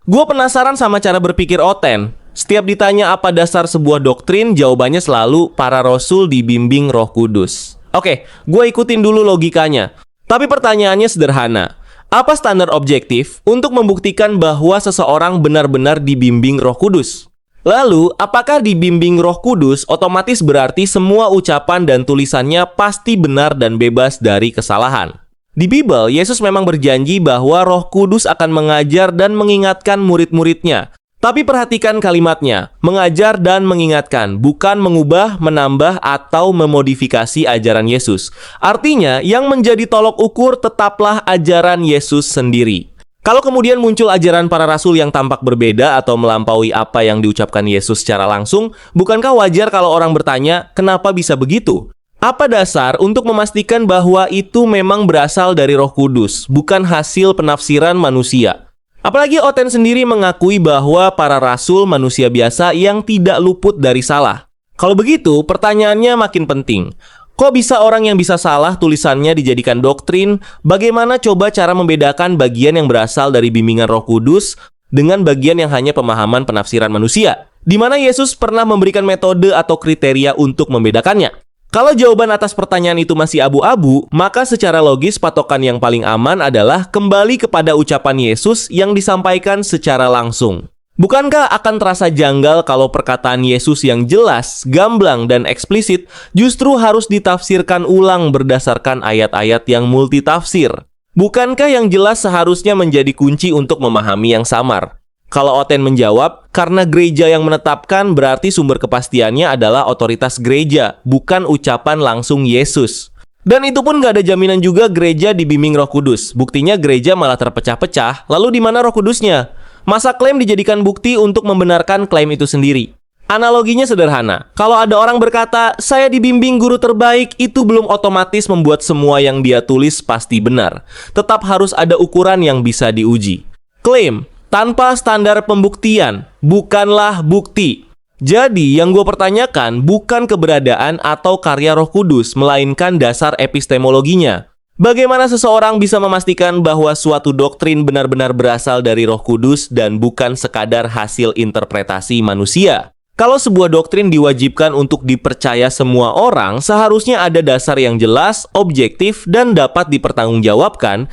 Gue penasaran sama cara berpikir Oten. Setiap ditanya apa dasar sebuah doktrin, jawabannya selalu para rasul dibimbing Roh Kudus. Oke, gue ikutin dulu logikanya. Tapi pertanyaannya sederhana. Apa standar objektif untuk membuktikan bahwa seseorang benar-benar dibimbing Roh Kudus? Lalu, apakah dibimbing Roh Kudus otomatis berarti semua ucapan dan tulisannya pasti benar dan bebas dari kesalahan? Di Bible, Yesus memang berjanji bahwa Roh Kudus akan mengajar dan mengingatkan murid-muridnya. Tapi perhatikan kalimatnya, mengajar dan mengingatkan, bukan mengubah, menambah, atau memodifikasi ajaran Yesus. Artinya, yang menjadi tolok ukur tetaplah ajaran Yesus sendiri. Kalau kemudian muncul ajaran para rasul yang tampak berbeda atau melampaui apa yang diucapkan Yesus secara langsung, bukankah wajar kalau orang bertanya, kenapa bisa begitu? Apa dasar untuk memastikan bahwa itu memang berasal dari Roh Kudus, bukan hasil penafsiran manusia? Apalagi Oten sendiri mengakui bahwa para rasul manusia biasa yang tidak luput dari salah. Kalau begitu, pertanyaannya makin penting. Kok bisa orang yang bisa salah tulisannya dijadikan doktrin? Bagaimana coba cara membedakan bagian yang berasal dari bimbingan Roh Kudus dengan bagian yang hanya pemahaman penafsiran manusia? Di mana Yesus pernah memberikan metode atau kriteria untuk membedakannya? Kalau jawaban atas pertanyaan itu masih abu-abu, maka secara logis patokan yang paling aman adalah kembali kepada ucapan Yesus yang disampaikan secara langsung. Bukankah akan terasa janggal kalau perkataan Yesus yang jelas, gamblang, dan eksplisit justru harus ditafsirkan ulang berdasarkan ayat-ayat yang multitafsir? Bukankah yang jelas seharusnya menjadi kunci untuk memahami yang samar? Kalau Oten menjawab, karena gereja yang menetapkan berarti sumber kepastiannya adalah otoritas gereja, bukan ucapan langsung Yesus. Dan itu pun gak ada jaminan juga gereja dibimbing Roh Kudus. Buktinya gereja malah terpecah-pecah, lalu di mana Roh Kudusnya? Masa klaim dijadikan bukti untuk membenarkan klaim itu sendiri? Analoginya sederhana, kalau ada orang berkata, saya dibimbing guru terbaik, itu belum otomatis membuat semua yang dia tulis pasti benar. Tetap harus ada ukuran yang bisa diuji. Klaim tanpa standar pembuktian bukanlah bukti. Jadi, yang gue pertanyakan bukan keberadaan atau karya Roh Kudus, melainkan dasar epistemologinya. Bagaimana seseorang bisa memastikan bahwa suatu doktrin benar-benar berasal dari Roh Kudus dan bukan sekadar hasil interpretasi manusia? Kalau sebuah doktrin diwajibkan untuk dipercaya semua orang, seharusnya ada dasar yang jelas, objektif, dan dapat dipertanggungjawabkan,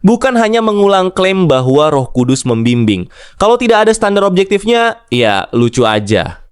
bukan hanya mengulang klaim bahwa Roh Kudus membimbing. Kalau tidak ada standar objektifnya, ya lucu aja.